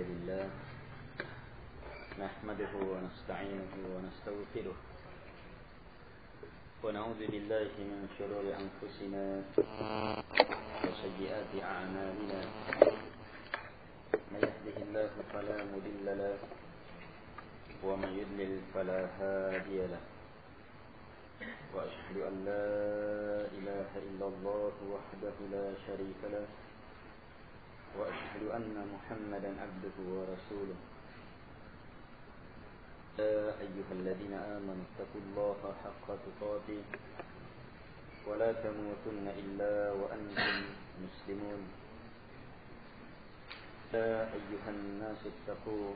لله نحمده ونستعينه ونستغفره ونعوذ بالله من شرور أنفسنا وسيئات أعمالنا من يهده الله فلا مضل له ومن يضلل فلا هادي له وأشهد أن لا إله إلا الله وحده لا شريك له وأشهد أن محمدا عبده ورسوله يا أيها الذين آمنوا اتقوا الله حق تقاته ولا تموتن إلا وأنتم مسلمون يا أيها الناس اتقوا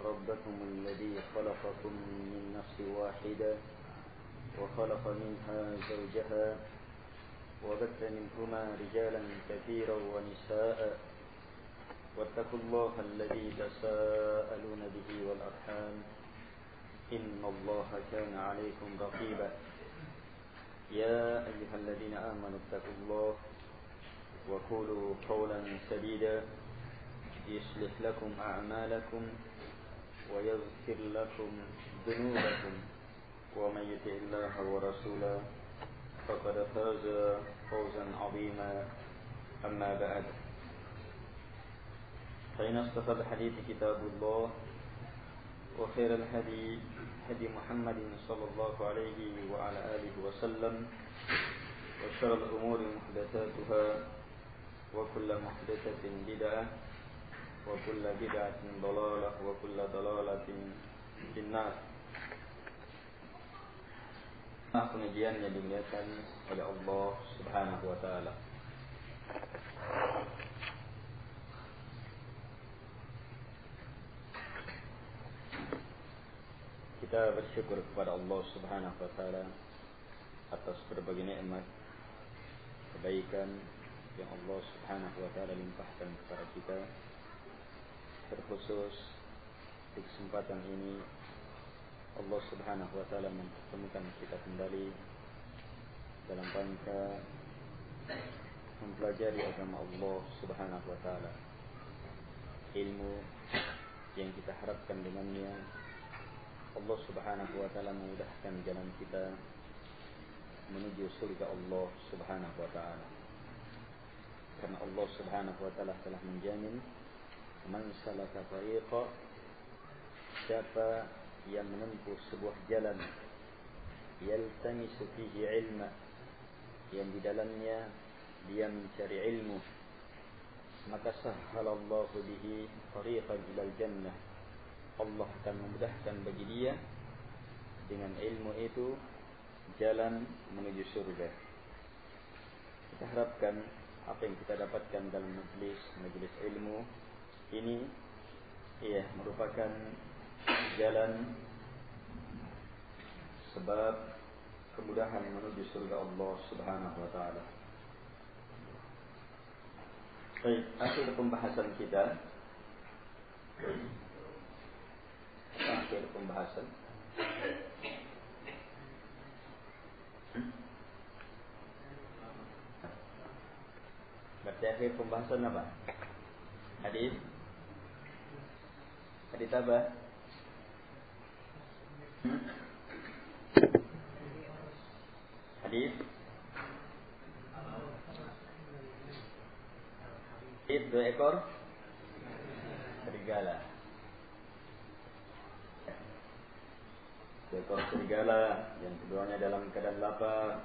ربكم الذي خلقكم من نفس واحدة وخلق منها زوجها وبث منهما رجالا كثيرا ونساء واتقوا الله الذي تساءلون به والأرحام إن الله كان عليكم رقيبا يا أيها الذين آمنوا اتقوا الله وقولوا قولا سديدا يصلح لكم أعمالكم ويغفر لكم ذنوبكم ومن يطع الله ورسوله فقد فاز فوزا عظيما أما بعد فإن أصدق الحديث كتاب الله وخير الهدي هدي محمد صلى الله عليه وعلى آله وسلم وشر الأمور محدثاتها وكل محدثة بدعة وكل بدعة ضلالة وكل ضلالة في النار. Pengajian yang dimuliakan oleh Allah Subhanahu wa taala. Kita bersyukur kepada Allah Subhanahu wa taala atas berbagai nikmat, kebaikan yang Allah Subhanahu wa taala limpahkan kepada kita. Terkhusus di kesempatan ini Allah Subhanahu wa taala mempertemukan kita kembali dalam rangka mempelajari agama Allah Subhanahu wa taala. Ilmu yang kita harapkan dengannya Allah Subhanahu wa taala memudahkan jalan kita menuju surga Allah Subhanahu wa taala. Karena Allah Subhanahu wa taala telah menjamin man salaka tariqa, siapa yang menempuh sebuah jalan yaltamisu fihi ilma, yang di dalamnya dia mencari ilmu, maka sahhalallahu bihi tariqan ilal jannah, Allah akan memudahkan bagi dia dengan ilmu itu jalan menuju surga. Kita harapkan apa yang kita dapatkan dalam majlis ilmu ini merupakan jalan sebab kemudahan menuju surga Allah Subhanahu wa taala. Baik, akhir pembahasan kita. Berarti akhir pembahasan apa? Hadis apa? Hadis dua ekor serigala. Seekor serigala yang keduanya dalam keadaan lapar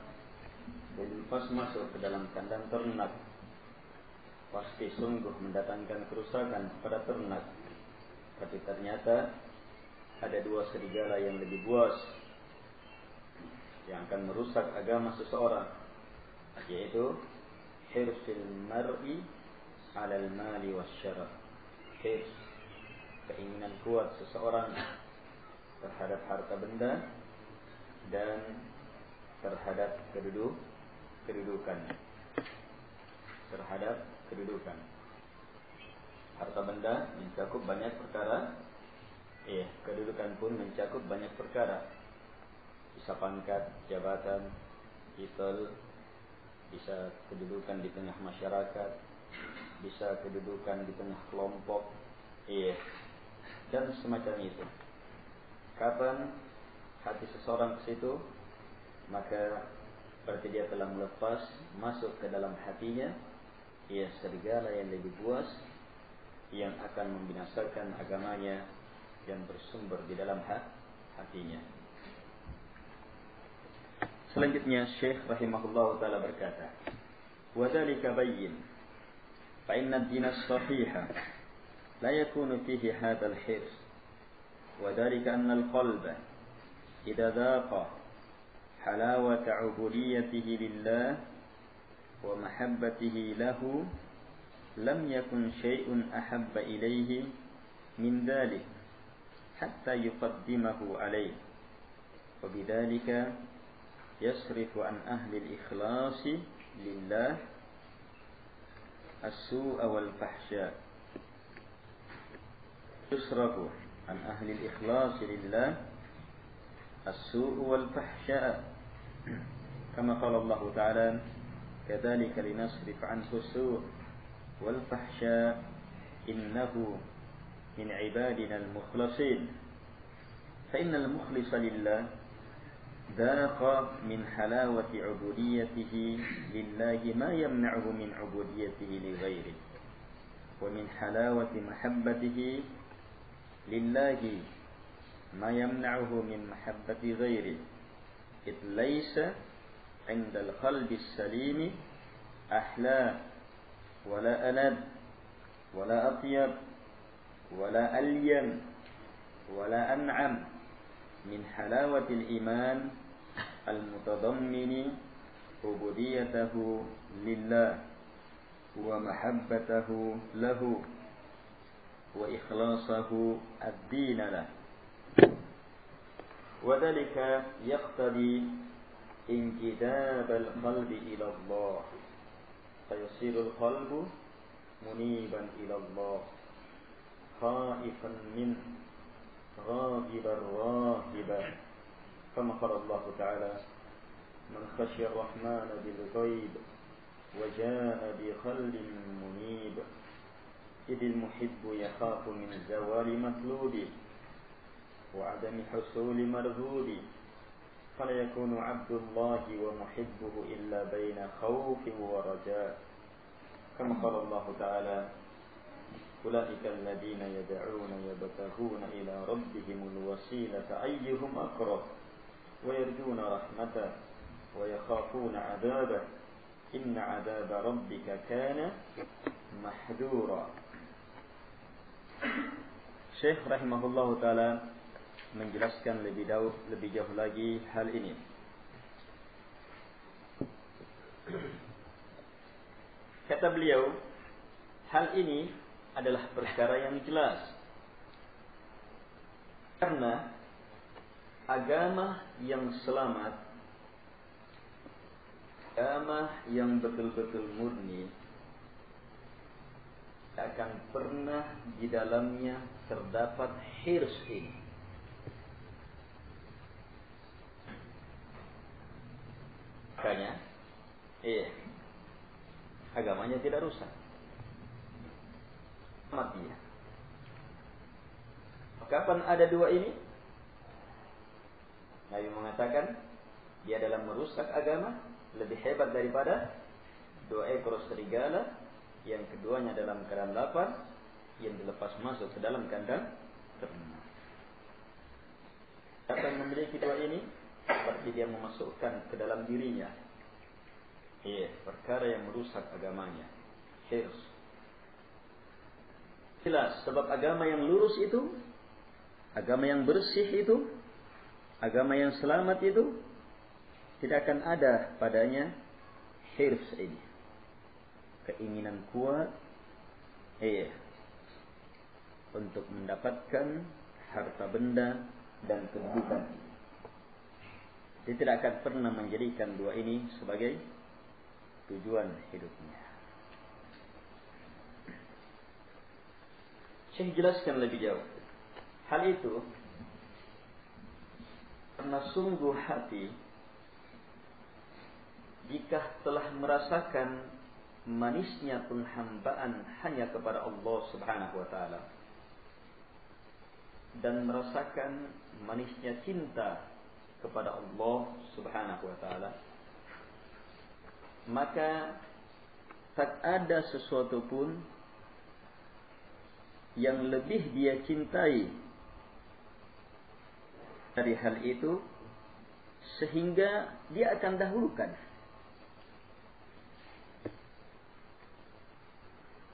dilepas masuk ke dalam kandang ternak, pasti sungguh mendatangkan kerusakan kepada ternak. Tapi ternyata ada dua serigala yang lebih buas yang akan merusak agama seseorang, yaitu hirsul mar'i 'alal mali wasyaraf. Hirs, keinginan kuat seseorang terhadap harta benda dan terhadap kedudukan. Harta benda mencakup banyak perkara, kedudukan pun mencakup banyak perkara. Bisa pangkat, jabatan, titel, bisa kedudukan di tengah masyarakat, bisa kedudukan di tengah kelompok, Iya. Dan semacam itu. Kapan hati seseorang ke situ, maka berarti dia telah melepas masuk ke dalam hatinya serigala yang lebih buas yang akan membinasakan agamanya yang bersumber di dalam hatinya. Selanjutnya Syekh rahimahullah taala berkata, "Wa dzalika bayyin fa inna ad-din as-sahiha la yakunu fihi hadzal hirs wa dzalika anna al-qalba idza dhaqa halawata 'ubudiyyatihi lillah wa mahabbatihi lahu lam yakun syai'un ahabba ilayhi min dhalik hatta yuqaddimahu alayhi wa bidzalika yasrifu an ahli al-ikhlas lillah as-su'a wal fahsya yusrafu an ahli al-ikhlas lillah as-su'a wal fahsya kama qala Allah ta'ala kadzalika linasrif anhu as-su' wal fahsya innahu min ibadina al-mukhlasin fa innal mukhlisa lillah ذاق من حلاوة عبوديته لله ما يمنعه من عبوديته لغيره ومن حلاوة محبته لله ما يمنعه من محبة غيره إذ ليس عند القلب السليم أحلى ولا ألد ولا أطيب ولا ألين ولا أنعم من حلاوة الإيمان المتضمن عبوديته لله ومحبته له وإخلاصه الدين له وذلك يقتضي انجذاب القلب إلى الله فيصير القلب منيبا إلى الله خائفا منه راغبا راهبا كما قال الله تعالى من خشي الرحمن بالغيب وجاء بقلب منيب إذ المحب يخاف من زوال مطلوبه وعدم حصول مرغوبه فلا يكون عبد الله ومحبه إلا بين خوف ورجاء كما قال الله تعالى أولئك الذين يدعون يبتغون إلى ربهم الوسيلة أيهم أقرب ويرجون رحمته ويخافون عذابه إن عذاب ربك كان محذورا. Syekh rahimahullah ta'ala menjelaskan lebih jauh lagi hal ini. Kata beliau, hal ini adalah perkara yang jelas. Karena agama yang selamat, agama yang betul-betul murni, tak akan pernah di dalamnya terdapat hirs ini. Makanya, agamanya tidak rusak. Matinya. Kapan ada dua ini? Nabi mengatakan dia dalam merusak agama lebih hebat daripada dua ekor serigala yang keduanya dalam keadaan lapar yang dilepas masuk ke dalam kandang ternak. Siapa yang memiliki dua ini seperti dia memasukkan ke dalam dirinya perkara yang merusak agamanya, hirs. Jelas, sebab agama yang lurus itu, agama yang bersih itu, agama yang selamat itu, tidak akan ada padanya hirs ini. Keinginan kuat, untuk mendapatkan harta benda dan kedudukan. Dia tidak akan pernah menjadikan dua ini sebagai tujuan hidupnya. Syekh jelaskan lebih jauh. Hal itu karena sungguh hati jika telah merasakan manisnya penghambaan hanya kepada Allah Subhanahu wa taala, dan merasakan manisnya cinta kepada Allah Subhanahu wa taala, maka tak ada sesuatu pun yang lebih dia cintai dari hal itu sehingga dia akan dahulukan.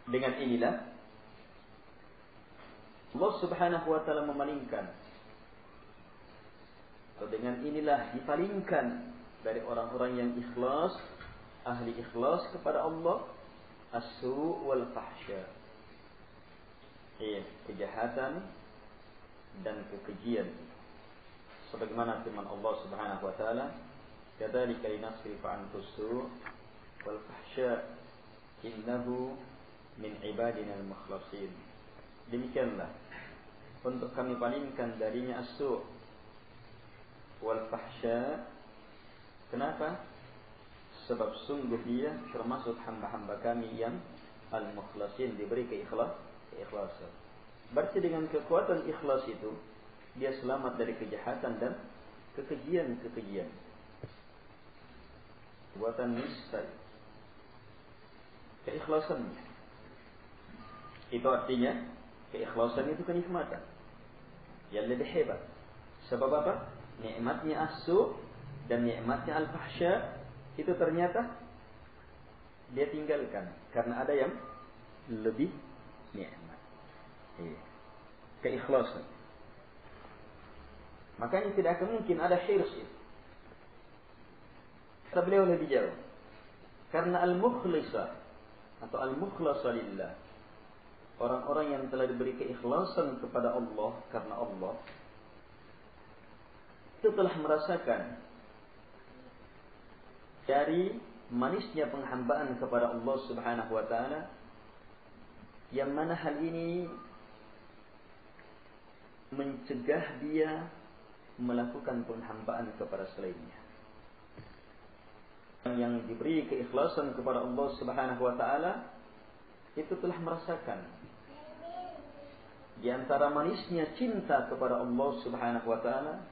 Dengan inilah Allah Subhanahu wa taala memalingkan, atau dengan inilah dipalingkan dari orang-orang yang ikhlas, ahli ikhlas kepada Allah, as-su' wal fahsya, kejahatan dan kekejian. Sebagaimana firman Allah Subhanahu wa taala, "Kadzalika linasrifa anhu as-su' wal fahsya innahu min ibadina al-mukhlasin." Demikianlah untuk kami palingkan darinya as-su' wal fahsya. Kenapa? Sebab sungguh dia termasuk hamba-hamba kami yang al-mukhlasin, diberi keikhlasan. Berarti dengan kekuatan ikhlas itu dia selamat dari kejahatan dan kekejian. Buatan nistai. Keikhlasannya. Itu artinya keikhlasan itu kenikmatan yang lebih hebat. Sebab apa? Nikmatnya as-su' dan nikmatnya al-fahsya itu ternyata dia tinggalkan karena ada yang lebih nikmat. Keikhlasan. Makanya tidak akan mungkin ada hirs itu. Kata beliau lebih jauh. Karena al-mukhlisa atau al-mukhlasa lillah, orang-orang yang telah diberi keikhlasan kepada Allah karena Allah, itu telah merasakan dari manisnya penghambaan kepada Allah Subhanahu wa taala, yang mana hal ini mencegah dia melakukan penghambaan kepada selainnya. Yang diberi keikhlasan kepada Allah Subhanahu wa taala itu telah merasakan di antara manisnya cinta kepada Allah Subhanahu wa taala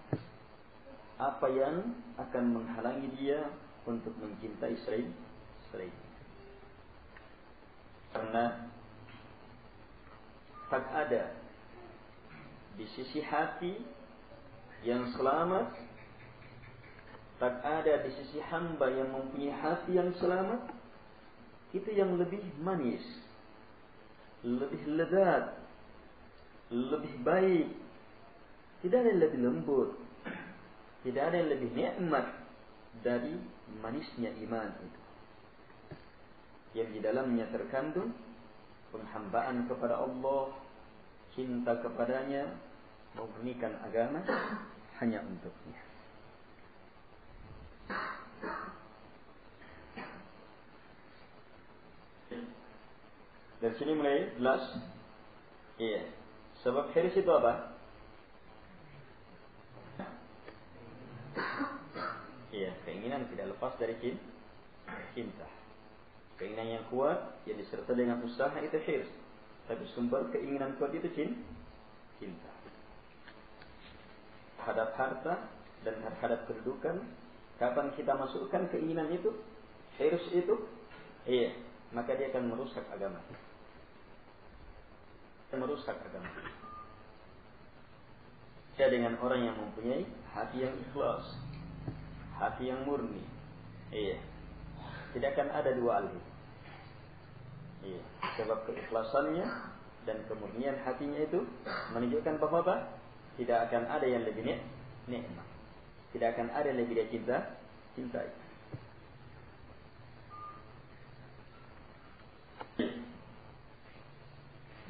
apa yang akan menghalangi dia untuk mencintai selainnya. Karena tak ada di sisi hati yang selamat, tak ada di sisi hamba yang mempunyai hati yang selamat, itu yang lebih manis, lebih lezat, lebih baik. Tidak ada yang lebih lembut, tidak ada yang lebih nikmat dari manisnya iman itu, yang di dalamnya terkandung penghambaan kepada Allah, cinta kepadanya, memurnikan agama hanya untuknya. Dari sini mulai jelas. Sebab hirs itu apa? Keinginan tidak lepas dari cinta. Keinginan yang kuat yang disertai dengan usaha itu hirs. Tapi sumber keinginan kuat itu cinta. Terhadap harta dan terhadap kedudukan, kapan kita masukkan keinginan itu, hirs itu, maka dia akan merusak agama. Dia dengan orang yang mempunyai hati yang ikhlas, hati yang murni. Tidak akan ada dua hal itu. Sebab keikhlasannya dan kemurnian hatinya itu menunjukkan bahwa apa? Tidak akan ada yang lebih nikmat. Tidak akan ada yang lebih dia cintai.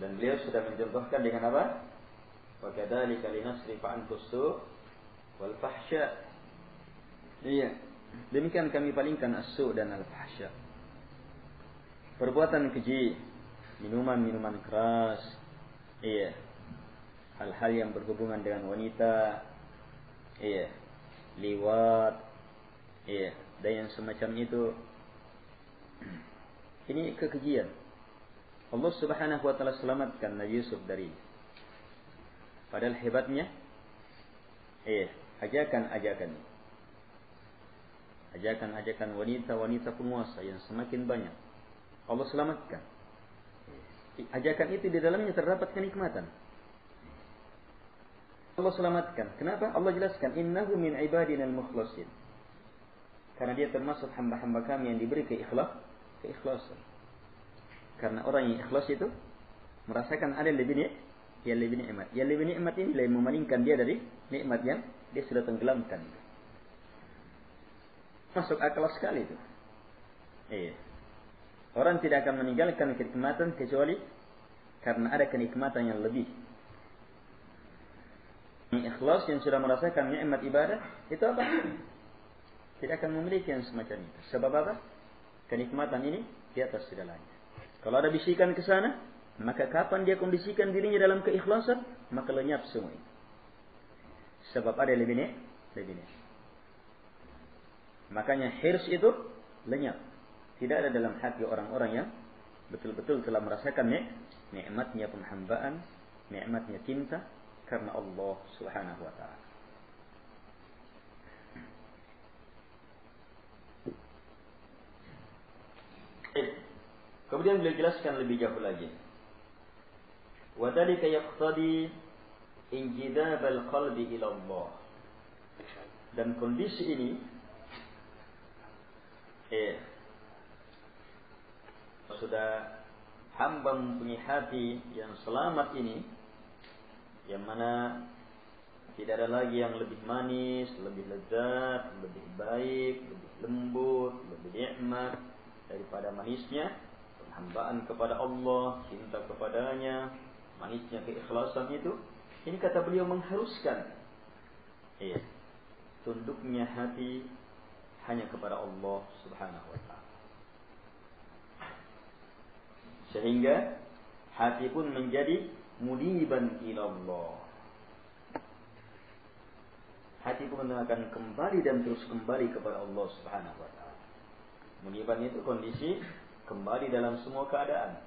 Dan beliau sudah mencontohkan dengan apa? Wa kadzalika linasrifa anhu as-su' wal fahsya. Demikian kami palingkan as-su' dan al-fahsya. Perbuatan keji, minuman keras, hal-hal yang berhubungan dengan wanita, liwat, dan yang semacam itu. Ini kekejian. Allah Subhanahu wa taala selamatkan Nabi Yusuf dari. Padahal hebatnya ajakan wanita-wanita penguasa yang semakin banyak Allah selamatkan. Ajakan itu di dalamnya terdapat kenikmatan. Allah selamatkan. Kenapa? Allah jelaskan, innahu min ibadina al-mukhlasin. Karena dia termasuk hamba-hamba kami yang diberi keikhlasan. Karena orang yang ikhlas itu merasakan ada yang lebih nikmat. Yang lebih nikmat ini yang memalingkan dia dari nikmat yang dia sudah tenggelamkan. Masuk akal sekali itu. Orang tidak akan meninggalkan kenikmatan kecuali karena ada kenikmatan yang lebih. Yang ikhlas yang sudah merasakan nikmat ibadah itu apa? Tidak akan memiliki yang semacam itu. Sebab apa? Kenikmatan ini di atas segalanya. Kalau ada bisikan ke sana, maka kapan dia kondisikan dirinya dalam keikhlasan, maka lenyap semua itu. Sebab ada lebih nikmat. Makanya hirs itu lenyap. Tidak ada dalam hati orang-orang yang betul-betul telah merasakan nikmatnya penghambaan, nikmatnya cinta karena Allah Subhanahu wa taala. Kemudian beliau jelaskan lebih jauh lagi. Wa dzalika yaqtadi injidab al-qalbi ila Allah. Dan kondisi ini sudah hamba mempunyai hati yang selamat ini, yang mana tidak ada lagi yang lebih manis, lebih lezat, lebih baik, lebih lembut, lebih nikmat daripada manisnya penghambaan kepada Allah, cinta kepadanya, manisnya keikhlasan itu. Ini kata beliau mengharuskan tunduknya hati hanya kepada Allah Subhanahu wa taala. Sehingga hati pun menjadi muniban ila Allah. Hati pun akan kembali dan terus kembali kepada Allah Subhanahu wa taala. Muniban itu kondisi kembali dalam semua keadaan.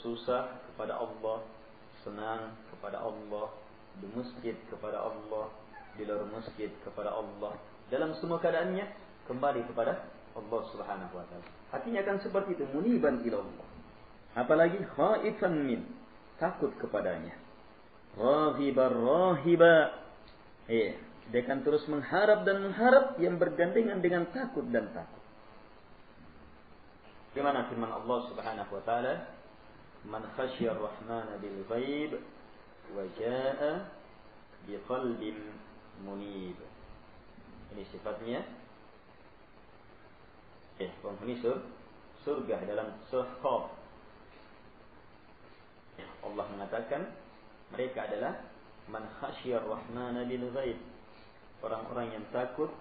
Susah kepada Allah, senang kepada Allah, di masjid kepada Allah, di luar masjid kepada Allah. Dalam semua keadaannya kembali kepada Allah Subhanahu wa taala. Hatinya akan seperti itu, muniban ila Allah. Apalagi khaifan min, takut kepadanya. Rahiba. Dia akan terus mengharap dan mengharap yang bergandengan dengan takut dan takut. Bagaimana firman Allah Subhanahu wa taala, "Man khasyya ar-rahmana bil ghaib wa jaa'a bi qalbin munib." Ini sifatnya penghuni surga dalam surah Qaf. Allah mengatakan mereka adalah man khasyya ar-rahmana bil ghaib, orang-orang yang takut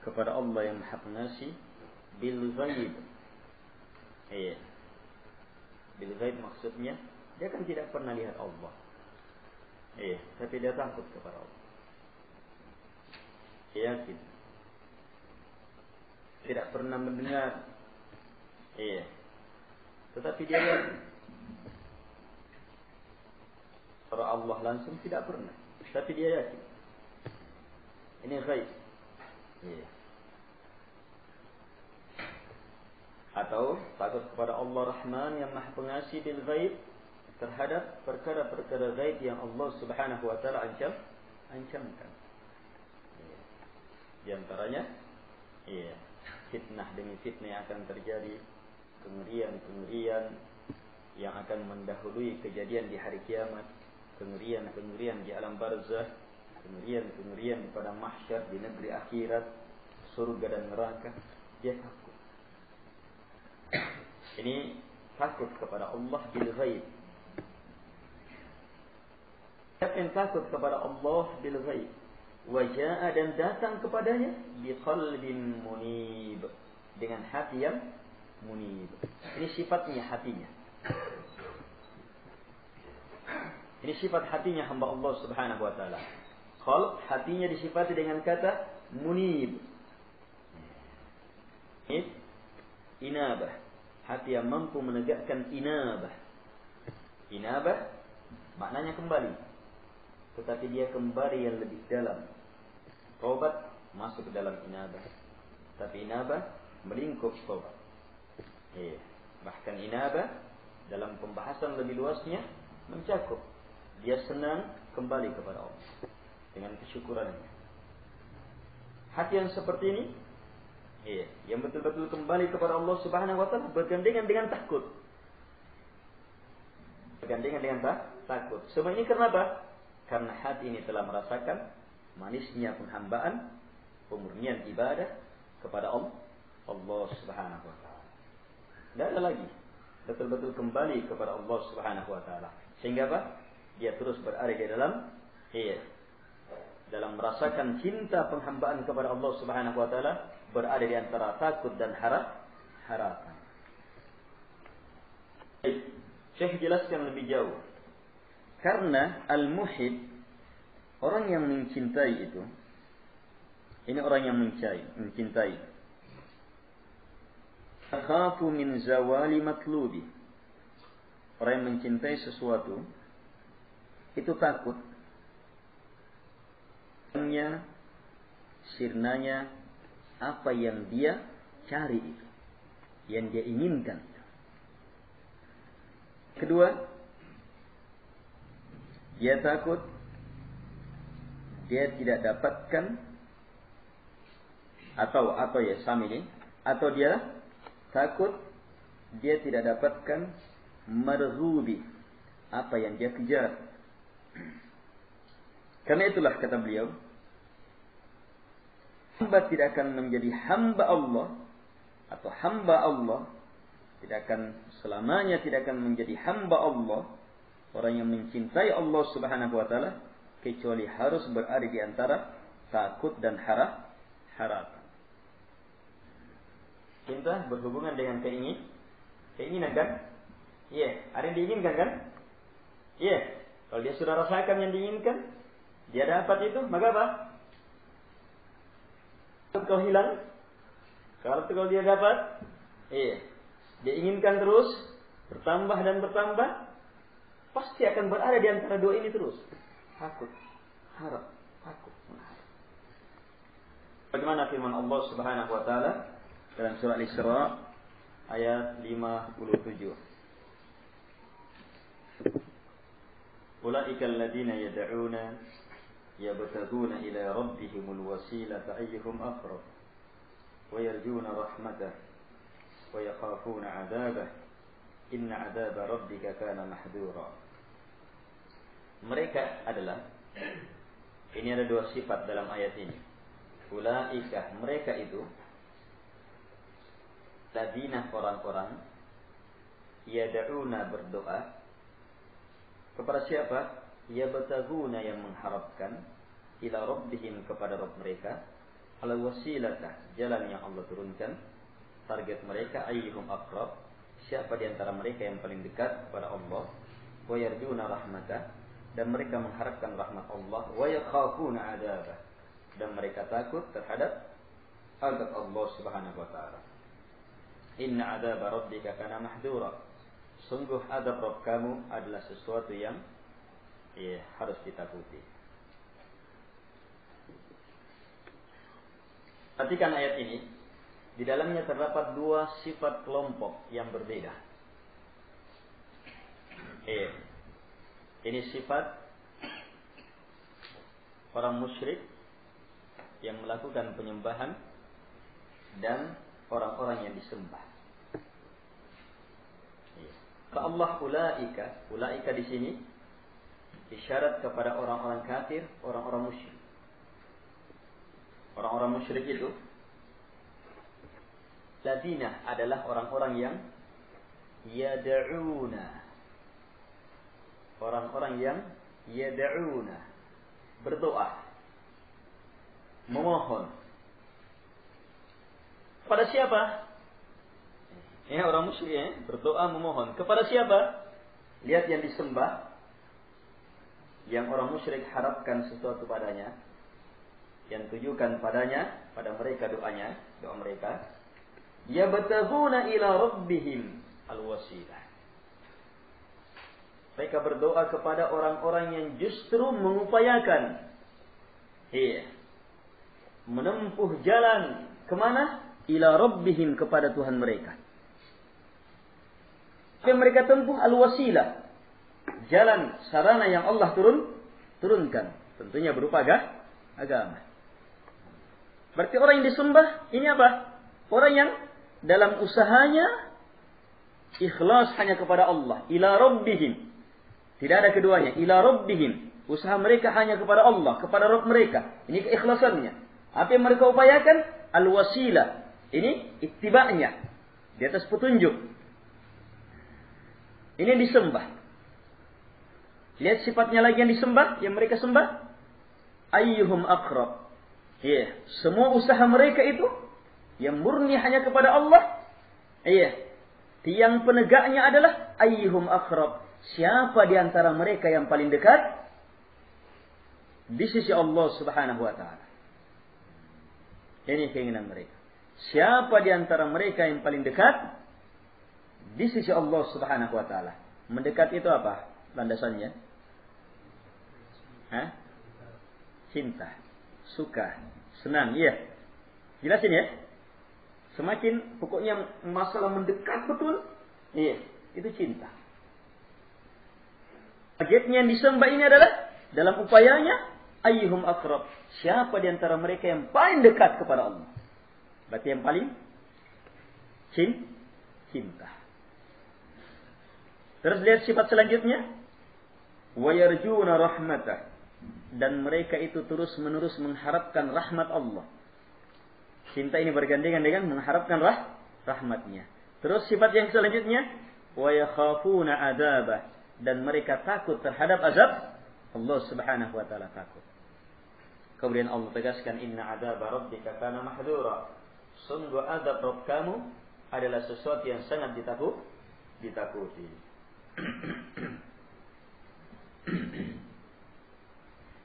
kepada Allah yang Maha Pengasih bil ghaib. Bil ghaib maksudnya dia kan tidak pernah lihat Allah. Tapi dia takut kepada Allah. Yakin. Tidak pernah mendengar. Tetapi dia yakin. Para Allah langsung tidak pernah. Tapi dia yakin. Ini ghaib. Atau takut kepada Allah Rahman yang Maha Pengasih bil ghaib terhadap perkara-perkara ghaib yang Allah Subhanahu wa taala ancamkan. Di antaranya fitnah demi fitnah yang akan terjadi, kengerian-kengerian yang akan mendahului kejadian di hari kiamat, kengerian-kengerian di alam barzakh, kengerian-kengerian pada mahsyar di negeri akhirat, surga dan neraka. Dia takut. Ini takut kepada Allah bil ghaib. Siapa yang takut kepada Allah bil ghaib, wajaa dan datang kepadanya biqalbin munib, dengan hati yang munib. Ini sifatnya hatinya. Ini sifat hatinya hamba Allah Subhanahu wa taala. Qalb, hatinya disifati dengan kata munib. Inabah, hati yang mampu menegakkan inabah. Inabah maknanya kembali. tetapi dia kembali yang lebih dalam. Taubat masuk ke dalam inabah, tapi inabah melingkup taubat. Bahkan inabah dalam pembahasan lebih luasnya mencakup dia senang kembali kepada Allah dengan kesyukurannya. Hati yang seperti ini, yang betul-betul kembali kepada Allah Subhanahu wa taala bergandengan dengan takut. Bergandengan dengan takut. Semua ini kenapa? Karena hati ini telah merasakan manisnya penghambaan, pemurnian ibadah kepada Allah Subhanahu wa taala. Tidak ada lagi. Betul-betul kembali kepada Allah Subhanahu wa taala. Sehingga apa? Dia terus berada di dalam merasakan cinta penghambaan kepada Allah Subhanahu wa taala, berada di antara takut dan harapan. Syekh jelaskan lebih jauh. Karena al-muhib, orang yang mencintai itu, ini orang yang mencintai. Akhafu min zawali matlubi. Orang yang mencintai sesuatu itu takut sirnanya apa yang dia cari itu, yang dia inginkan. Kedua, dia takut dia tidak dapatkan atau dia takut dia tidak dapatkan marghubi, apa yang dia kejar. Karena itulah kata beliau, hamba tidak akan menjadi hamba Allah, atau hamba Allah tidak akan selamanya tidak akan menjadi hamba Allah, orang yang mencintai Allah Subhanahu wa taala, kecuali harus berada di antara takut dan harapan. Cinta berhubungan dengan keinginan kan? Ada yang diinginkan kan? Kalau dia sudah rasakan yang diinginkan, dia dapat itu, maka apa? Kalau hilang, kalau dia dapat, dia inginkan terus, bertambah dan bertambah, pasti akan berada di antara dua ini terus. Takut, harap, takut, mengharap. Bagaimana firman Allah Subhanahu wa taala dalam surah Al-Isra ayat 57. Ulaika alladziina yad'uuna yabtaghuuna ila rabbihimul wasilata ayyuhum aqrab wa yarjuuna rahmatah wa yakhafuuna 'adzabah inna 'adzaba rabbika kana mahdura. Mereka adalah, ini ada dua sifat dalam ayat ini. Ulaika, mereka itu, ladina, orang-orang, yad'una, berdoa kepada siapa? Yabtaguna, yang mengharapkan, ila rabbihim, kepada Rabb mereka, ala wasilata, jalan yang Allah turunkan, target mereka ayyuhum aqrab, siapa di antara mereka yang paling dekat kepada Allah, wa yarjuna rahmatah, dan mereka mengharapkan rahmat Allah, wa yakhafuna 'adzabah, dan mereka takut terhadap azab Allah Subhanahu wa taala. Inna 'adzaba rabbika kana mahdura, sungguh azab Rabb kamu adalah sesuatu yang harus ditakuti. Perhatikan ayat ini, di dalamnya terdapat dua sifat kelompok yang berbeda. Ini sifat orang musyrik yang melakukan penyembahan dan orang-orang yang disembah. Allah ulaika di sini isyarat kepada orang-orang kafir, orang-orang musyrik. Orang-orang musyrik itu ladina adalah orang-orang yang yad'una. Orang-orang yang yad'una, berdoa, memohon. Kepada siapa? Orang musyrik berdoa memohon. Kepada siapa? Lihat yang disembah, yang orang musyrik harapkan sesuatu padanya, yang tujukan padanya, pada mereka doanya, doa mereka. Yabtaghuna ila rabbihim al-wasilah. Mereka berdoa kepada orang-orang yang justru mengupayakan menempuh jalan kemana? Ila rabbihim, kepada Tuhan mereka. Yang mereka tempuh al-wasilah, jalan sarana yang Allah turunkan. Tentunya berupa agama. Berarti orang yang disembah ini apa? Orang yang dalam usahanya ikhlas hanya kepada Allah. Ila rabbihim. Tidak ada keduanya. Ila rabbihim. Usaha mereka hanya kepada Allah, kepada Rabb mereka. Ini keikhlasannya. Apa yang mereka upayakan? Al-wasilah. Ini ittiba'nya. Di atas petunjuk. Ini disembah. Lihat sifatnya lagi yang disembah, yang mereka sembah. Ayyuhum aqrab. Semua usaha mereka itu yang murni hanya kepada Allah. Tiang penegaknya adalah ayyuhum aqrab. Siapa di antara mereka yang paling dekat di sisi Allah Subhanahu wa taala. Ini keinginan mereka. Siapa di antara mereka yang paling dekat di sisi Allah Subhanahu wa taala? Mendekat itu apa landasannya? Cinta, suka, senang, iya. Jelasin ya. Semakin pokoknya masalah mendekat betul, itu cinta. Targetnya yang disembah ini adalah dalam upayanya ayyuhum aqrab. Siapa di antara mereka yang paling dekat kepada Allah? Berarti yang paling cinta. Terus lihat sifat selanjutnya. Wa yarjuna rahmatah. Dan mereka itu terus-menerus mengharapkan rahmat Allah. Cinta ini bergandengan dengan mengharapkan rahmatnya. Terus sifat yang selanjutnya. Wa yakhafuna adzabah. Dan mereka takut terhadap azab Allah Subhanahu wa taala, takut. Kemudian Allah tegaskan, inna adzaba rabbika kana mahdura. Sungguh azab Rabb kamu adalah sesuatu yang sangat ditakuti.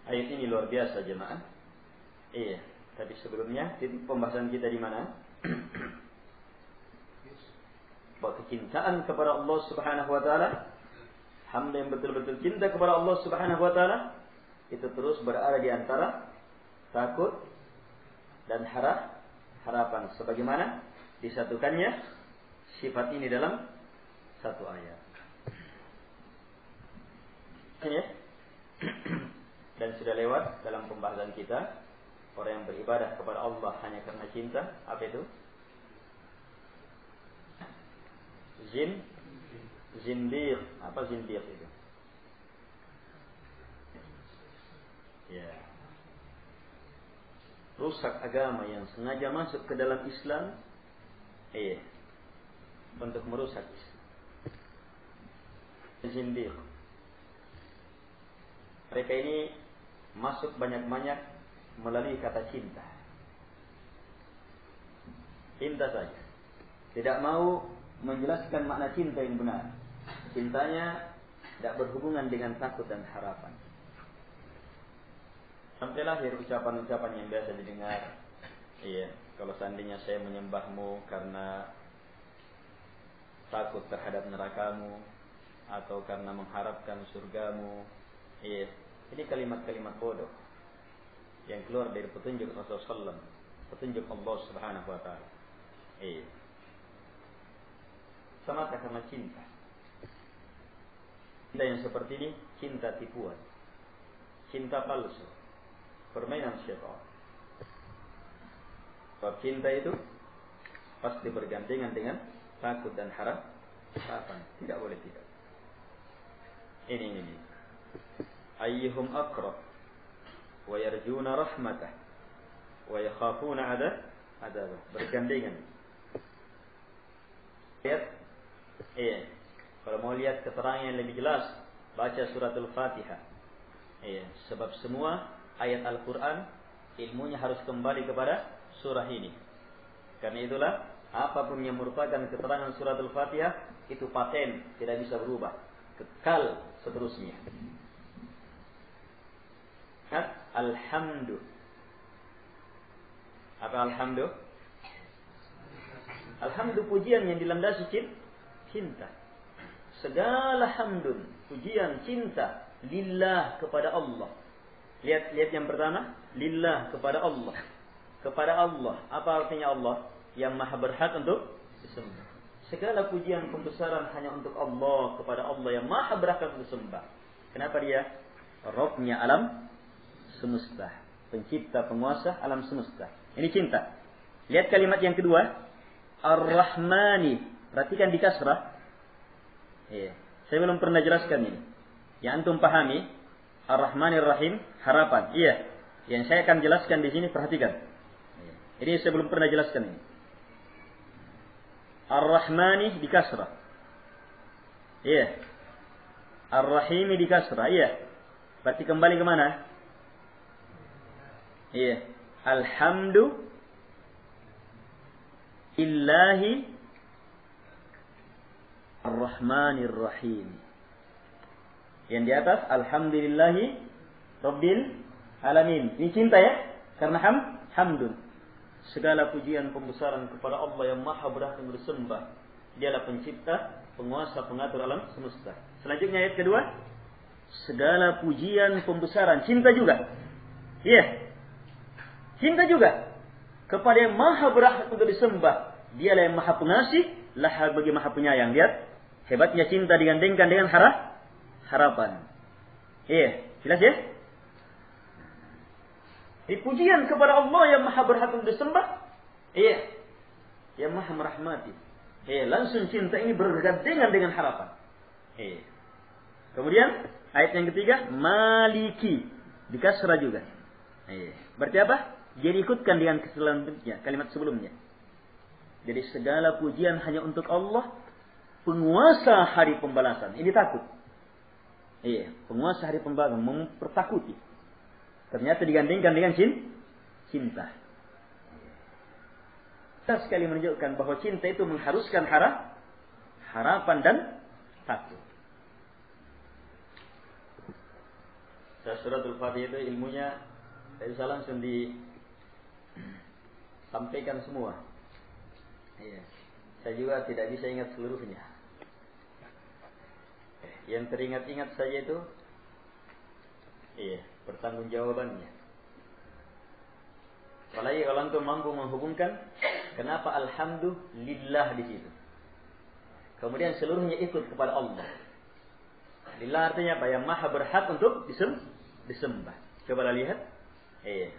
Ayat ini luar biasa jemaah. Tapi sebelumnya titik pembahasan kita di mana? Bahwa kecintaan kepada Allah Subhanahu wa taala, hamba yang betul-betul cinta kepada Allah Subhanahu wa taala, itu terus berada di antara takut dan harapan, sebagaimana disatukannya sifat ini dalam satu ayat. Dan sudah lewat dalam pembahasan kita, orang yang beribadah kepada Allah hanya karena cinta, apa itu? Zindiq. Apa zindiq itu? Rusak agama yang sengaja masuk ke dalam Islam, untuk merusak Islam. Zindiq. Mereka ini masuk banyak-banyak melalui kata cinta. Cinta saja. Tidak mau menjelaskan makna cinta yang benar. Cintanya tidak berhubungan dengan takut dan harapan. Sampai lahir ucapan-ucapan yang biasa didengar. Kalau seandainya saya menyembahmu karena takut terhadap nerakamu, atau karena mengharapkan surgamu. Ini kalimat-kalimat bodoh yang keluar dari petunjuk Rasulullah SAW, petunjuk Allah Subhanahu wa taala. Semata karena cinta. Cinta yang seperti ini cinta tipuan, cinta palsu, permainan syaitan. Sebab cinta itu pasti bergandengan dengan takut dan harapan. Tidak boleh tidak. Ini. Ayyuhum aqrab wa yarjuna rahmatah wa yakhafuna adzabah. Bergandengan. Lihat. Kalau mau lihat keterangan yang lebih jelas, baca surat Al-Fatihah. Sebab semua ayat Al-Quran ilmunya harus kembali kepada surah ini. Karena itulah apapun yang merupakan keterangan surat Al-Fatihah itu paten, tidak bisa berubah, kekal seterusnya. Alhamdu. Apa alhamdu? Alhamdu pujian yang dilandasi cinta. segala hamdun, pujian, cinta, lillah, kepada Allah. Lihat yang pertama, lillah, kepada Allah. Kepada Allah. Apa artinya Allah? Yang maha berhak untuk disembah. Segala pujian pembesaran hanya untuk Allah, kepada Allah yang maha berhak untuk disembah. Kenapa dia? Rabbnya alam semesta, pencipta, penguasa alam semesta. Ini cinta. Lihat kalimat yang kedua, Ar-Rahmani. Perhatikan di kasrah. Iya. Saya belum pernah jelaskan ini. Yang antum pahami, Ar-Rahmanir Rahim, harapan. Iya. Yang saya akan jelaskan di sini, perhatikan. Ini saya belum pernah jelaskan ini. Ar-Rahmani di kasrah. Iya. Ar-Rahimi di kasrah. Iya. Berarti kembali ke mana? Iya. Alhamdu Illahi Ar-Rahmanir Rahim. Yang di atas Alhamdulillahi Rabbil Alamin. Ini cinta ya? Karena hamdun. Segala pujian pembesaran kepada Allah yang maha berhak untuk disembah. Dialah pencipta, penguasa, pengatur alam semesta. Selanjutnya ayat kedua, segala pujian pembesaran, cinta juga. Iya. Cinta juga kepada yang maha berhak untuk disembah. Dialah yang maha pengasih, laha bagi maha penyayang. Lihat, hebatnya cinta digandengkan dengan harapan. Iya, jelas ya? Ini pujian kepada Allah yang maha berhak untuk disembah. Iya, yang maha merahmati. Iya, langsung cinta ini bergandengan dengan harapan. Iya. Kemudian ayat yang ketiga, Maliki, di kasrah juga. Iya. Berarti apa? Jadi ikutkan dengan selanjutnya, kalimat sebelumnya. Jadi segala pujian hanya untuk Allah, penguasa hari pembalasan. Ini takut. Iya, penguasa hari pembalasan, mempertakuti. Ternyata digandingkan dengan cinta. Kita sekali menunjukkan bahwa cinta itu mengharuskan harapan dan takut. Suratul Fatihah itu ilmunya saya bisa langsung disampaikan semua. Iya. Saya juga tidak bisa ingat seluruhnya. Yang teringat-ingat saja itu, iya, pertanggungjawabannya. Apalagi kalau antum mampu menghubungkan, kenapa alhamdulillah di situ. Kemudian seluruhnya ikut kepada Allah. Lillah artinya apa? Yang maha berhak untuk disembah. Coba lihat. Iya.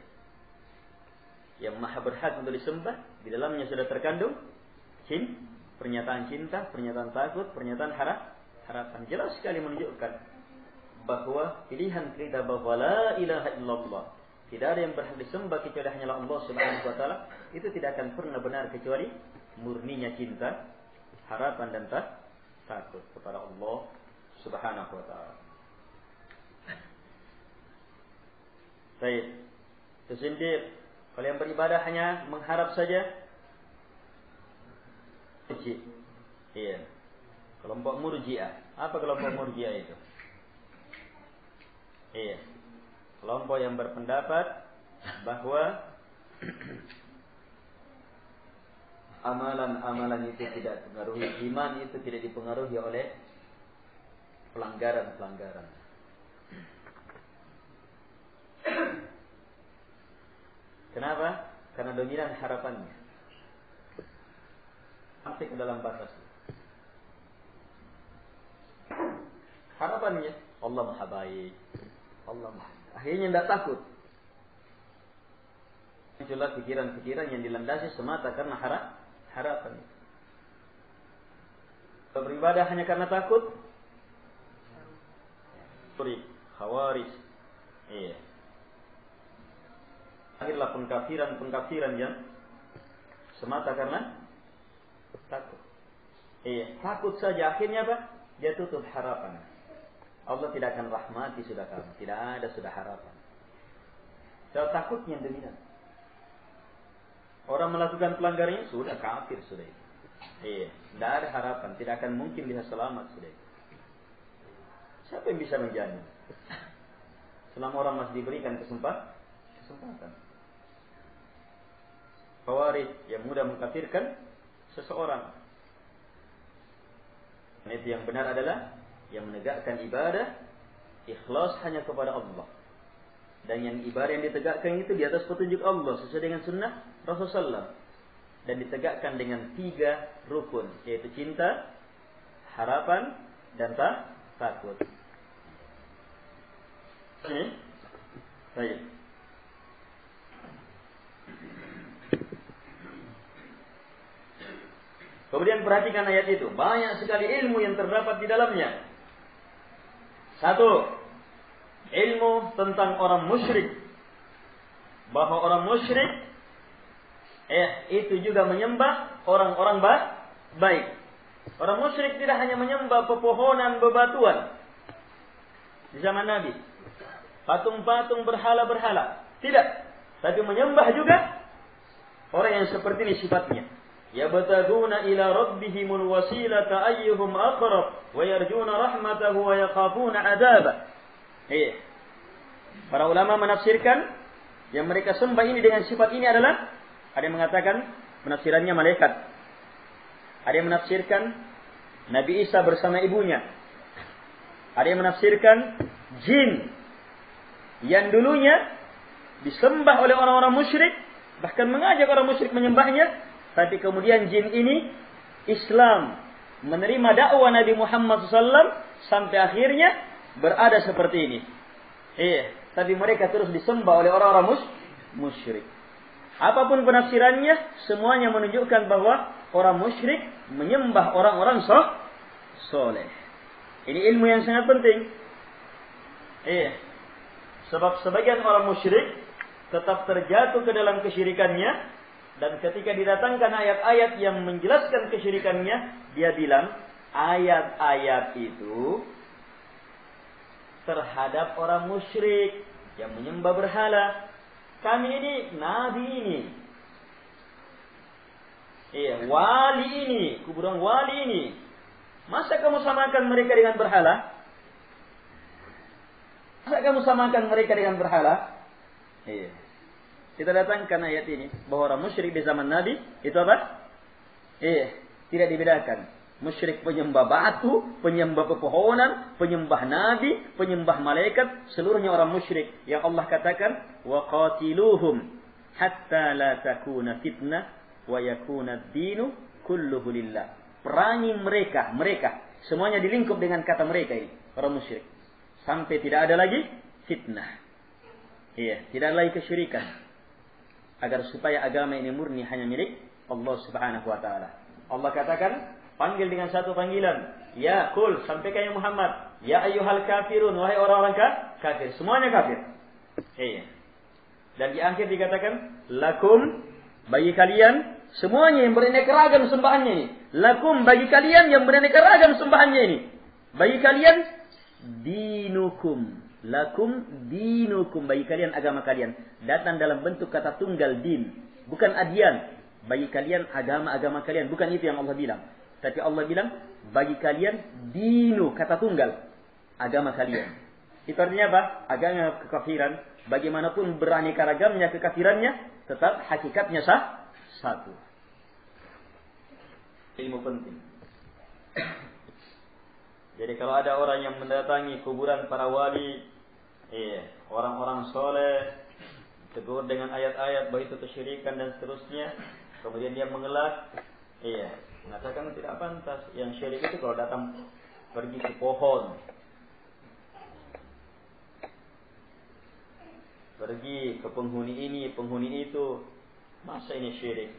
Yang maha berhak untuk disembah, di dalamnya sudah terkandung pernyataan cinta, pernyataan takut, pernyataan harapan. Jelas sekali menunjukkan bahwa pilihan kita bahwa la ilaha illallah, tidak ada yang berhak disembah kecuali hanyalah Allah Subhanahu wa taala, itu tidak akan pernah benar kecuali murninya cinta, harapan dan takut kepada Allah Subhanahu wa taala. Baik. Tersindir kalau yang beribadah hanya mengharap saja, iya. Kelompok Murji'ah. Apa kelompok Murji'ah itu? Iya. Kelompok yang berpendapat bahwa amalan-amalan itu tidak dipengaruhi, iman itu tidak dipengaruhi oleh pelanggaran-pelanggaran. Kenapa? Karena dominan harapannya sampai ke dalam batas. Harapannya Allah maha baik, Allah maha. Akhirnya tidak takut. Muncullah pikiran-pikiran yang dilandasi semata karena harapan. Beribadah hanya karena takut, Khawarij. Iya. Akhirlah pengkafiran yang semata karena takut. Iya, takut saja akhirnya apa? Dia tutup harapan. Allah tidak akan rahmati sudah kamu. Tidak ada sudah harapan. Kalau takutnya dominan. Orang melakukan pelanggaran sudah kafir sudah itu. Iya, tidak ada harapan, tidak akan mungkin bisa selamat sudah itu. Siapa yang bisa menjamin? Selama orang masih diberikan kesempatan. Khawarij yang mudah mengkafirkan seseorang. Dan itu yang benar adalah yang menegakkan ibadah ikhlas hanya kepada Allah. Dan yang ibadah yang ditegakkan itu di atas petunjuk Allah sesuai dengan sunnah Rasulullah SAW. Dan ditegakkan dengan 3 rukun, yaitu cinta, harapan, dan takut. Baik. Kemudian perhatikan ayat itu. Banyak sekali ilmu yang terdapat di dalamnya. 1. Ilmu tentang orang musyrik. Bahwa orang musyrik itu juga menyembah orang-orang baik. Orang musyrik tidak hanya menyembah pepohonan, bebatuan di zaman Nabi, patung-patung, berhala-berhala. Tidak. Tapi menyembah juga orang yang seperti ini sifatnya. Yabtaguna ila rabbihimul wasilata ayyuhum aqrab wa yarjuna rahmatahu wa yakhafuna adzabah. Para ulama menafsirkan yang mereka sembah ini dengan sifat ini adalah, ada yang mengatakan penafsirannya malaikat. Ada yang menafsirkan Nabi Isa bersama ibunya. Ada yang menafsirkan jin yang dulunya disembah oleh orang-orang musyrik, bahkan mengajak orang musyrik menyembahnya, tapi kemudian jin ini Islam, menerima dakwah Nabi Muhammad SAW sampai akhirnya berada seperti ini. Tapi mereka terus disembah oleh orang-orang musyrik. Apapun penafsirannya, semuanya menunjukkan bahwa orang musyrik menyembah orang-orang soleh. Ini ilmu yang sangat penting. Sebab sebagian orang musyrik tetap terjatuh ke dalam kesyirikannya, dan ketika didatangkan ayat-ayat yang menjelaskan kesyirikannya, dia bilang ayat-ayat itu terhadap orang musyrik yang menyembah berhala. Kami ini, nabi ini, wali ini, kuburan wali ini, masa kamu samakan mereka dengan berhala? Masa kamu samakan mereka dengan berhala? Kita datangkan ayat ini bahwa orang musyrik di zaman Nabi itu apa? Tidak dibedakan. Musyrik penyembah batu, penyembah pepohonan, penyembah nabi, penyembah malaikat, seluruhnya orang musyrik. Yang Allah katakan, wa qatiluhum hatta la takuna fitnah wa yakuna ad-dinu kulluhu lillah. Perangi mereka semuanya dilingkup dengan kata mereka ini, orang musyrik, sampai tidak ada lagi fitnah. Tidak ada lagi kesyirikan, agar supaya agama ini murni hanya milik Allah Subhanahu wa taala. Allah katakan, panggil dengan satu panggilan. Ya kul, sampaikan ya Muhammad. Ya ayyuhal kafirun, wahai orang-orang kafir. Semuanya kafir. Dan di akhir dikatakan, lakum, bagi kalian, semuanya yang beraneka ragam sembahannya ini. Lakum, bagi kalian yang beraneka ragam sembahannya ini. Bagi kalian, dinukum. Lakum dinukum, bagi kalian agama kalian. Datang dalam bentuk kata tunggal din. Bukan adyan. Bagi kalian agama-agama kalian. Bukan itu yang Allah bilang. Tapi Allah bilang, bagi kalian dinu, kata tunggal, agama kalian. Itu artinya apa? Agama kekafiran, bagaimanapun beraneka ragamnya kekafirannya, tetap hakikatnya satu. Ilmu penting. Jadi kalau ada orang yang mendatangi kuburan para wali, orang-orang soleh, tegur dengan ayat-ayat bahwa itu kesyirikan dan seterusnya, kemudian dia mengelak, mengatakan tidak pantas. Yang syirik itu kalau datang pergi ke pohon, pergi ke penghuni ini, penghuni itu, masa ini syirik?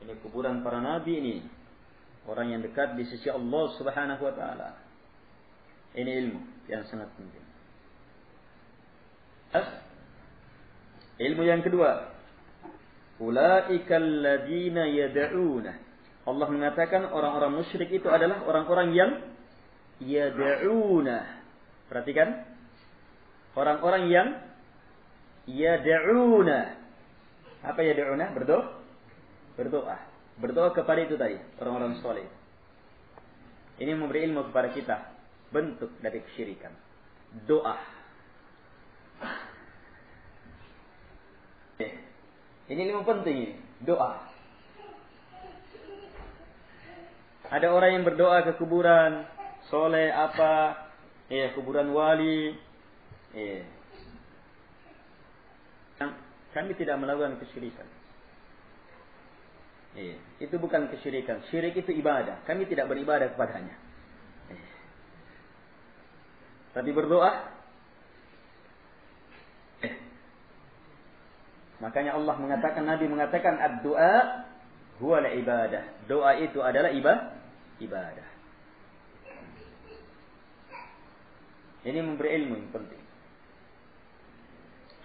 Ini kuburan para nabi ini, orang yang dekat di sisi Allah Subhanahu wa taala. Ini ilmu yang sangat penting. Ilmu yang kedua, ulaika alladziina yad'una. Allah mengatakan orang-orang musyrik itu adalah orang-orang yang yad'una. Perhatikan, orang-orang yang yad'una. Apa yad'una? Berdoa. Berdoa kepada itu tadi, orang-orang soleh. Ini memberi ilmu kepada kita, bentuk dari kesyirikan. Doa. Ini ilmu penting ini, doa. Ada orang yang berdoa ke kuburan soleh apa, kuburan wali. Kami tidak melakukan kesyirikan. Itu bukan kesyirikan. Syirik itu ibadah. Kami tidak beribadah kepadanya. Tapi berdoa. Makanya Allah mengatakan, Nabi mengatakan, ad-du'a huwa al-ibadah. Doa itu adalah ibadah. Ini memberi ilmu yang penting.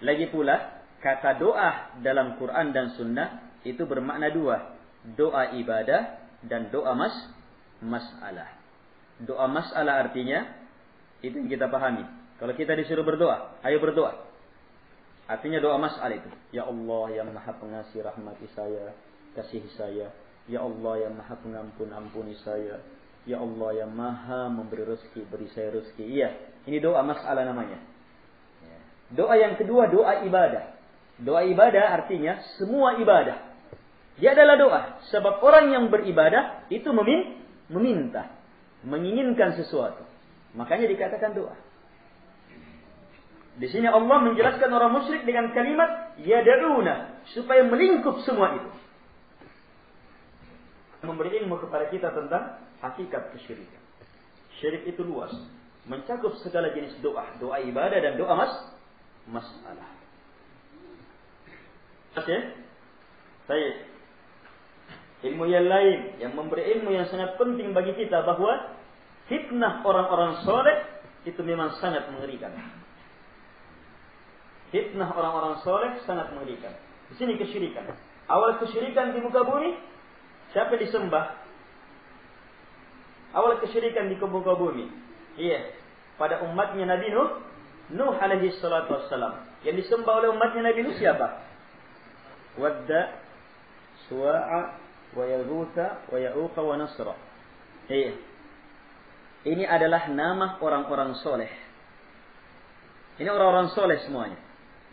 Lagi pula, kata doa dalam Quran dan Sunnah itu bermakna dua. Doa ibadah dan doa masalah. Doa masalah artinya, itu yang kita pahami. Kalau kita disuruh berdoa, ayo berdoa. Artinya doa masalah itu. Ya Allah yang maha pengasih rahmati saya, kasihi saya. Ya Allah yang maha pengampun, ampuni saya. Ya Allah yang maha memberi rezeki, beri saya rezeki. Iya, ini doa masalah namanya. Doa yang kedua, doa ibadah. Doa ibadah artinya semua ibadah. Dia adalah doa. Sebab orang yang beribadah itu meminta. Menginginkan sesuatu. Makanya dikatakan doa. Di sini Allah menjelaskan orang musyrik dengan kalimat yad'una. Supaya melingkup semua itu. Memberi ilmu kepada kita tentang hakikat kesyirikan. Syirik itu luas. Mencakup segala jenis doa. Doa ibadah dan doa masalah. Oke. Baik. Ilmu yang lain yang memberi ilmu yang sangat penting bagi kita bahwa fitnah orang-orang soleh itu memang sangat mengerikan. Fitnah orang-orang soleh sangat mengerikan. Di sini kesyirikan. Awal kesyirikan di muka bumi, siapa disembah? Awal kesyirikan di muka bumi. Iya, pada umatnya Nabi Nuh alaihi salatu wassalam. Yang disembah oleh umatnya Nabi Nuh siapa? Wadda, Suwa'a, wa Yaghutha, wa Ya'uqa, wa Nasra. Ini adalah nama orang-orang soleh. Ini orang-orang soleh semuanya.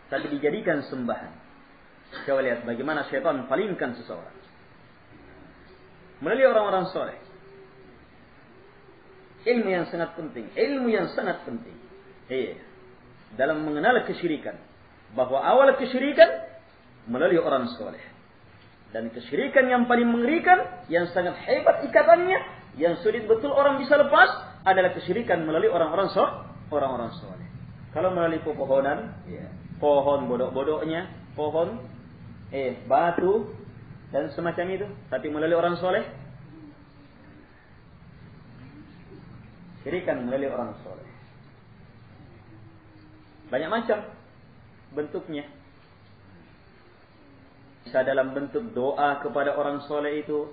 Tapi dijadikan sembahan. Coba lihat bagaimana syaitan palingkan seseorang. Melalui orang-orang soleh. Ilmu yang sangat penting. Ilmu yang sangat penting. Dalam mengenal kesyirikan. Bahwa awal kesyirikan melalui orang soleh. Dan kesyirikan yang paling mengerikan, yang sangat hebat ikatannya, yang sulit betul orang bisa lepas, adalah kesyirikan melalui orang-orang soleh. Kalau melalui pepohonan, pohon bodok-bodoknya, pohon, batu, dan semacam itu. Tapi melalui orang soleh, syirikan melalui orang soleh. Banyak macam bentuknya. Bisa dalam bentuk doa kepada orang soleh itu.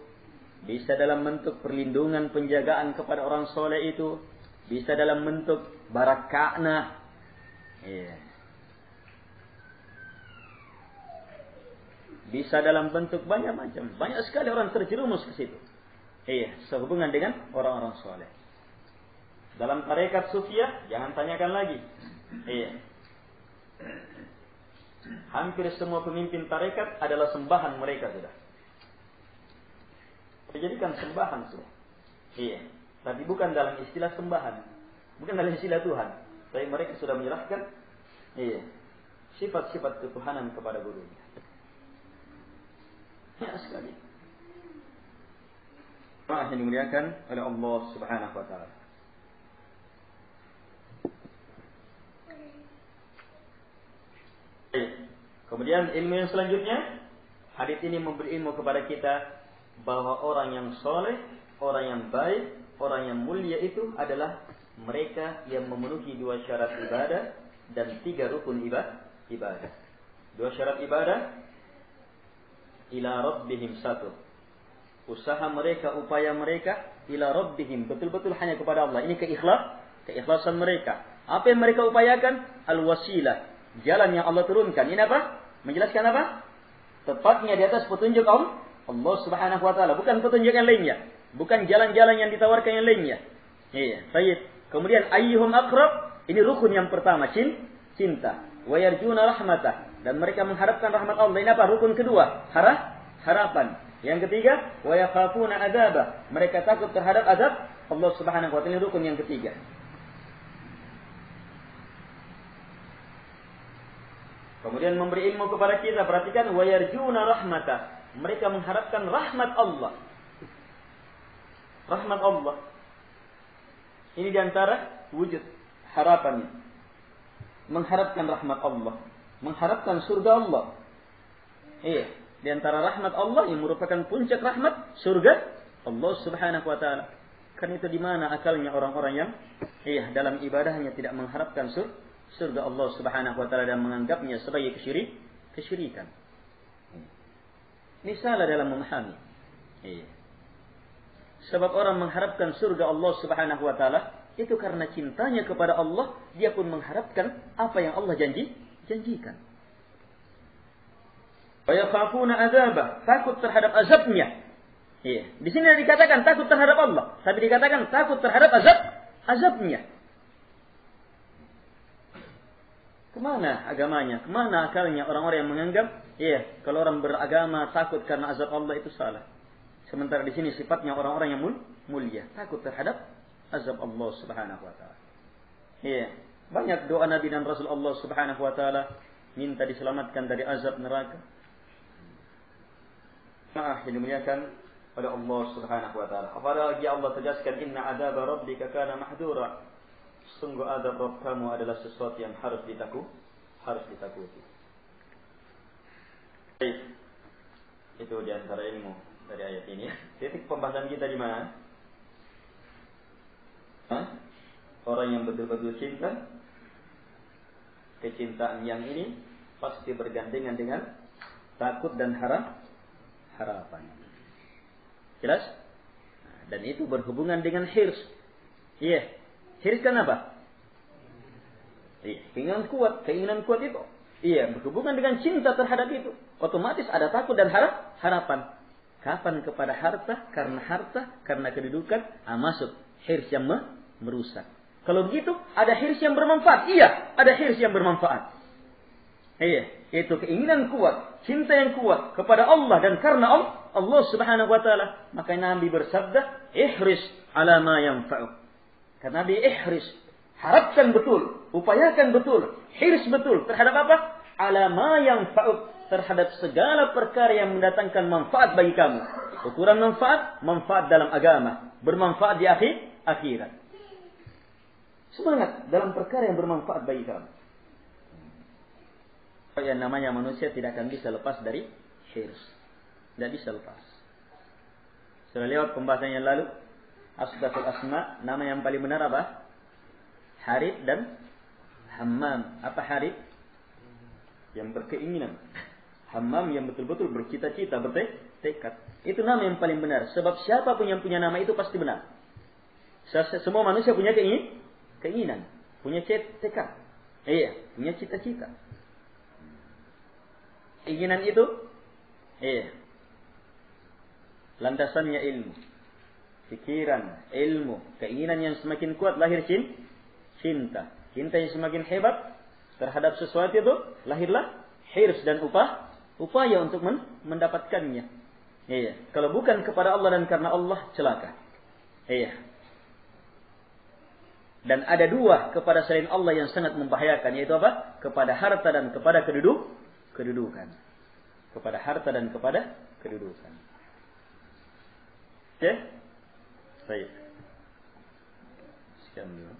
Bisa dalam bentuk perlindungan penjagaan kepada orang soleh itu. Bisa dalam bentuk baraka'na. Bisa dalam bentuk banyak macam. Banyak sekali orang terjerumus ke situ. Sehubungan dengan orang-orang soleh. Dalam tarekat Sufiyah, jangan tanyakan lagi. Hampir semua pemimpin tarekat adalah sembahan mereka sudah. Dijadikan sembahan sudah. Tapi bukan dalam istilah sembahan. Bukan dalam istilah Tuhan. Tapi mereka sudah menyerahkan sifat-sifat ketuhanan kepada gurunya. Ya sekali. Yang dimuliakan oleh Allah Subhanahu wa taala. Kemudian ilmu yang selanjutnya, hadis ini memberi ilmu kepada kita bahwa orang yang soleh, orang yang baik, orang yang mulia itu adalah mereka yang memenuhi 2 syarat ibadah dan 3 rukun ibadah. 2 syarat ibadah, ila rabbihim 1. Usaha mereka, upaya mereka, ila rabbihim, betul-betul hanya kepada Allah. Ini keikhlasan mereka. Apa yang mereka upayakan? Al-wasilah. Jalan yang Allah turunkan. Ini apa? Menjelaskan apa? Tepatnya di atas petunjuk Allah Subhanahu wa taala, bukan petunjuk yang lainnya, bukan jalan-jalan yang ditawarkan yang lainnya. Baik. Kemudian ayyuhum aqrab, ini rukun yang pertama, cinta. Wa yarjuna rahmatah, dan mereka mengharapkan rahmat Allah. Ini apa? Rukun kedua, harapan. Yang ketiga, wa yakhafuna adzabah. Mereka takut terhadap azab Allah Subhanahu wa taala. Ini rukun yang ketiga. Kemudian memberi ilmu kepada kita. Perhatikan, wa yarjuna rahmatah. Mereka mengharapkan rahmat Allah. Rahmat Allah. Ini diantara wujud harapannya. Mengharapkan rahmat Allah. Mengharapkan surga Allah. Iya. Di antara rahmat Allah yang merupakan puncak rahmat surga Allah Subhanahu wa taala. Kan itu di mana akalnya orang-orang yang dalam ibadahnya tidak mengharapkan surga Allah Subhanahu wa taala dan menganggapnya sebagai kesyirikan. Ini salah dalam memahami. Sebab orang mengharapkan surga Allah Subhanahu wa taala itu karena cintanya kepada Allah, dia pun mengharapkan apa yang Allah janjikan. Wa yakhafuna adzabah, takut terhadap azabnya. Di sini dikatakan takut terhadap Allah, tapi dikatakan takut terhadap azabnya. Kemana agamanya? Kemana akalnya orang-orang yang menganggap kalau orang beragama takut karena azab Allah itu salah. Sementara di sini sifatnya orang-orang yang mulia, takut terhadap azab Allah Subhanahu wa taala. Banyak doa Nabi dan Rasul Allah Subhanahu wa taala minta diselamatkan dari azab neraka. Yang dimuliakan oleh Allah Subhanahu wa taala. Apalagi Allah tegaskan inna adzab rabbika kana mahdura. Sungguh azab Rabb kamu adalah sesuatu yang harus ditakuti. Baik. Itu di antara ilmu dari ayat ini. Titik pembahasan kita di mana? Orang yang betul-betul cinta, kecintaan yang ini pasti bergandengan dengan takut dan harapan. Jelas? Dan itu berhubungan dengan hirs. Hirs kan apa? Keinginan kuat itu. Berhubungan dengan cinta terhadap itu. Otomatis ada takut dan harapan. Kapan kepada harta? Karena kedudukan, masuk hirs yang merusak. Kalau begitu, ada hirs yang bermanfaat. Ada hirs yang bermanfaat. Itu keinginan kuat, cinta yang kuat kepada Allah dan karena Allah Subhanahu wa taala. Maka Nabi bersabda, "Ihris ala ma yanfa'uk." Karena Nabi ihris, harapkan betul, upayakan betul, hirs betul terhadap apa? Ala ma yanfa'uk, terhadap segala perkara yang mendatangkan manfaat bagi kamu. Ukuran manfaat dalam agama, bermanfaat di akhirat. Semangat dalam perkara yang bermanfaat bagi kamu. Yang namanya manusia tidak akan bisa lepas dari hirs. Tidak bisa lepas. Sudah lewat pembahasan yang lalu. Asdaqul asma, nama yang paling benar apa? Harith dan Hammam. Apa Harith? Yang berkeinginan. Hammam yang betul-betul bercita-cita, bertekad. Itu nama yang paling benar. Sebab siapapun yang punya nama itu pasti benar. Semua manusia punya keinginan. Punya tekad. Punya cita-cita. Keinginan itu landasannya ilmu, pikiran, ilmu, keinginan yang semakin kuat lahir cinta yang semakin hebat terhadap sesuatu itu lahirlah hirs dan upaya untuk mendapatkannya. Kalau bukan kepada Allah dan karena Allah, celaka. Dan ada dua kepada selain Allah yang sangat membahayakan, yaitu apa? Kepada harta dan kepada kedudukan. Kepada harta dan kepada kedudukan. Baik. Sekian dulu.